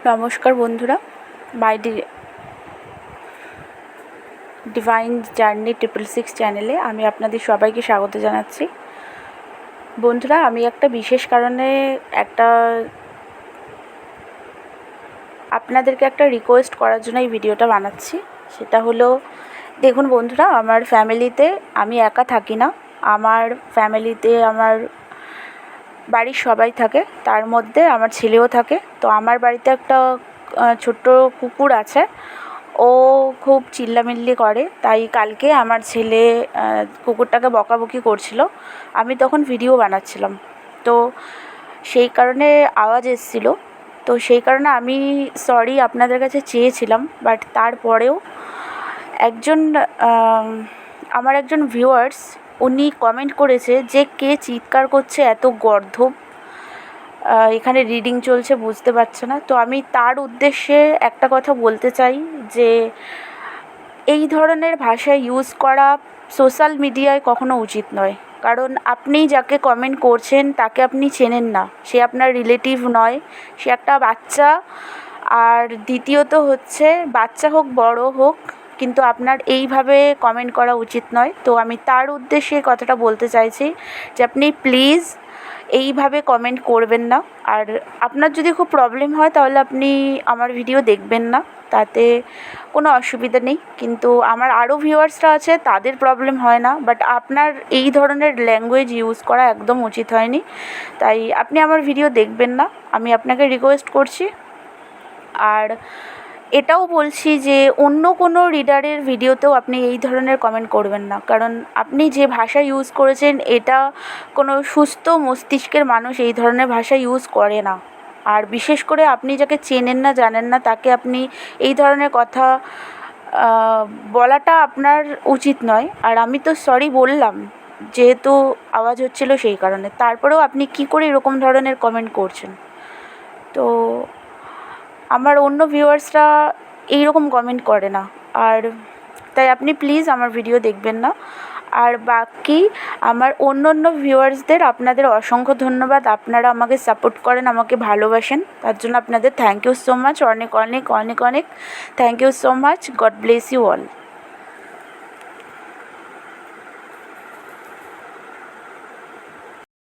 নমস্কার বন্ধুরা, মাই divine journey 666 চ্যানেলে আমি আপনাদের সবাইকে স্বাগত জানাচ্ছি। বন্ধুরা, আমি একটা বিশেষ কারণে আপনাদেরকে একটা রিকোয়েস্ট করার জন্য এই ভিডিওটা বানাচ্ছি। সেটা হলো, দেখুন বন্ধুরা, আমার ফ্যামিলিতে আমি একা থাকি না। আমার ফ্যামিলিতে আমার বাড়ির সবাই থাকে, তার মধ্যে আমার ছেলেও থাকে। তো আমার বাড়িতে একটা ছোট্ট কুকুর আছে। ও খুব চিল্লামিল্লি করে, তাই কালকে আমার ছেলে কুকুরটাকে বকাবকি করছিল। আমি তখন ভিডিও বানাচ্ছিলাম, তো সেই কারণে আওয়াজ এসেছিল। তো সেই কারণে আমি সরি আপনাদের কাছে চেয়েছিলাম, বাট তারপরেও আমার একজন ভিউয়ার্স উনি কমেন্ট করেছে যে কে চিৎকার করছে এত গর্ধব, এখানে রিডিং চলছে বুঝতে পারছে না। তো আমি তার উদ্দেশ্যে একটা কথা বলতে চাই যে এই ধরনের ভাষা ইউজ করা সোশ্যাল মিডিয়ায় কখনো উচিত নয়। কারণ আপনি যাকে কমেন্ট করছেন তাকে আপনি চেনেন না, সে আপনার রিলেটিভ নয়, সে একটা বাচ্চা। আর দ্বিতীয়ত হচ্ছে, বাচ্চা হোক বড় হোক, কিন্তু আপনার এইভাবে কমেন্ট করা উচিত নয়। তো আমি তার উদ্দেশ্যে কথাটা বলতে চাইছি যে আপনি প্লিজ এইভাবে কমেন্ট করবেন না। আর আপনার যদি খুব প্রবলেম হয় তাহলে আপনি আমার ভিডিও দেখবেন না, তাতে কোনো অসুবিধা নেই। কিন্তু আমার আরও ভিউয়ার্সরা আছে, তাদের প্রবলেম হয় না, বাট আপনার এই ধরনের ল্যাঙ্গুয়েজ ইউজ করা একদম উচিত হয়নি। তাই আপনি আমার ভিডিও দেখবেন না, আমি আপনাকে রিকোয়েস্ট করছি। আর এটাও বলছি যে অন্য কোনো রিডারের ভিডিওতেও আপনি এই ধরনের কমেন্ট করবেন না, কারণ আপনি যে ভাষা ইউজ করেছেন এটা কোনো সুস্থ মস্তিষ্কের মানুষ এই ধরনের ভাষা ইউজ করে না। আর বিশেষ করে আপনি যাকে চেনেন না জানেন না তাকে আপনি এই ধরনের কথা বলাটা আপনার উচিত নয়। আর আমি তো সরি বললাম, যেহেতু আওয়াজ হচ্ছিল সেই কারণে। তারপরেও আপনি কী করে এরকম ধরনের কমেন্ট করছেন? তো আমার অন্য ভিউয়ার্সরা এইরকম কমেন্ট করে না, আর তাই আপনি প্লিজ আমার ভিডিও দেখবেন না। আর বাকি আমার অন্য ভিউয়ার্সদের আপনাদের অসংখ্য ধন্যবাদ। আপনারা আমাকে সাপোর্ট করেন, আমাকে ভালোবাসেন, তার জন্য আপনাদের থ্যাংক ইউ সো মাচ, অনেক অনেক অনেক অনেক thank you so much. God bless you all.